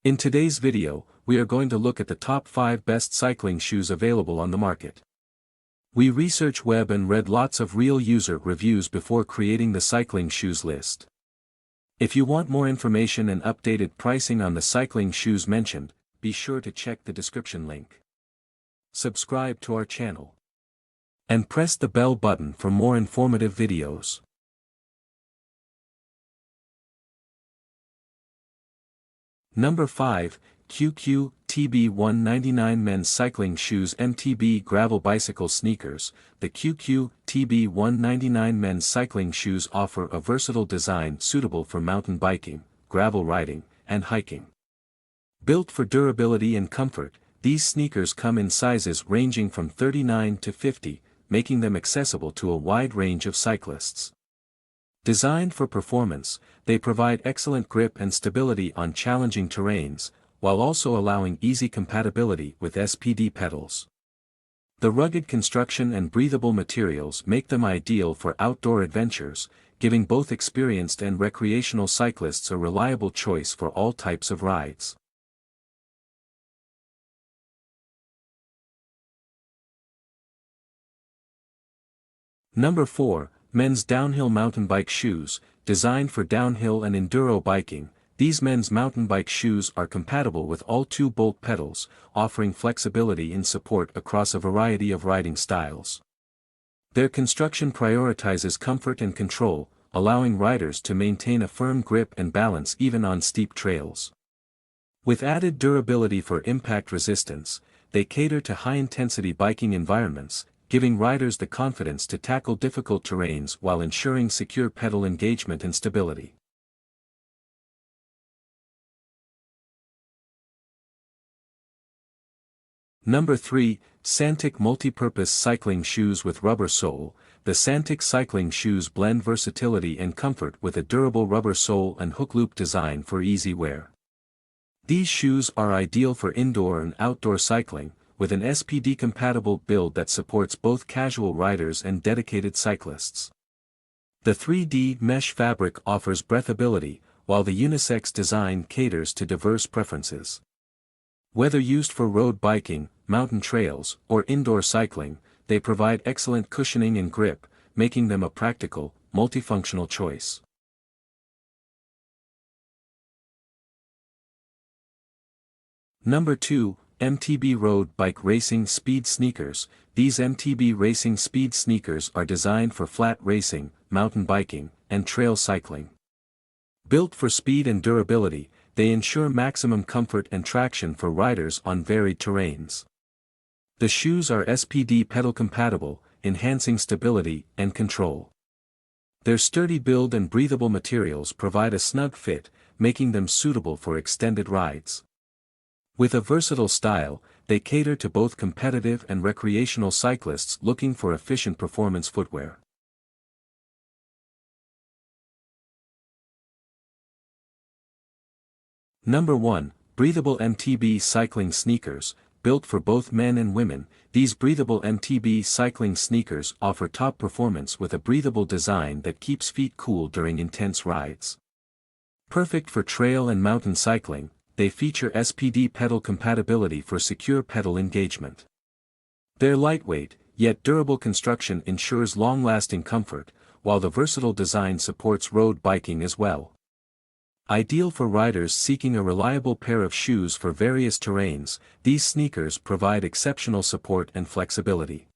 In today's video, we are going to look at the top 5 best cycling shoes available on the market. We researched web and read lots of real user reviews before creating the cycling shoes list. If you want more information and updated pricing on the cycling shoes mentioned, be sure to check the description link. Subscribe to our channel. And press the bell button for more informative videos. Number 5, QQ TB 199 Men's Cycling Shoes MTB Gravel Bicycle Sneakers. The QQ TB 199 men's cycling shoes offer a versatile design suitable for mountain biking, gravel riding, and hiking. Built for durability and comfort, these sneakers come in sizes ranging from 39 to 50, making them accessible to a wide range of cyclists. Designed for performance, they provide excellent grip and stability on challenging terrains, while also allowing easy compatibility with SPD pedals. The rugged construction and breathable materials make them ideal for outdoor adventures, giving both experienced and recreational cyclists a reliable choice for all types of rides. Number 4, Men's Downhill Mountain Bike Shoes. Designed for downhill and enduro biking, these men's mountain bike shoes are compatible with all 2-bolt pedals, offering flexibility and support across a variety of riding styles. Their construction prioritizes comfort and control, allowing riders to maintain a firm grip and balance even on steep trails. With added durability for impact resistance, they cater to high-intensity biking environments, giving riders the confidence to tackle difficult terrains while ensuring secure pedal engagement and stability. Number 3, Santic Multipurpose Cycling Shoes with Rubber Sole. The Santic cycling shoes blend versatility and comfort with a durable rubber sole and hook loop design for easy wear. These shoes are ideal for indoor and outdoor cycling, with an SPD-compatible build that supports both casual riders and dedicated cyclists. The 3D mesh fabric offers breathability, while the unisex design caters to diverse preferences. Whether used for road biking, mountain trails, or indoor cycling, they provide excellent cushioning and grip, making them a practical, multifunctional choice. Number 2, MTB Road Bike Racing Speed Sneakers. These MTB Racing Speed sneakers are designed for flat racing, mountain biking, and trail cycling. Built for speed and durability, they ensure maximum comfort and traction for riders on varied terrains. The shoes are SPD pedal compatible, enhancing stability and control. Their sturdy build and breathable materials provide a snug fit, making them suitable for extended rides. With a versatile style, they cater to both competitive and recreational cyclists looking for efficient performance footwear. Number 1, Breathable MTB Cycling Sneakers. Built for both men and women, these breathable MTB cycling sneakers offer top performance with a breathable design that keeps feet cool during intense rides. Perfect for trail and mountain cycling, they feature SPD pedal compatibility for secure pedal engagement. Their lightweight, yet durable construction ensures long-lasting comfort, while the versatile design supports road biking as well. Ideal for riders seeking a reliable pair of shoes for various terrains, these sneakers provide exceptional support and flexibility.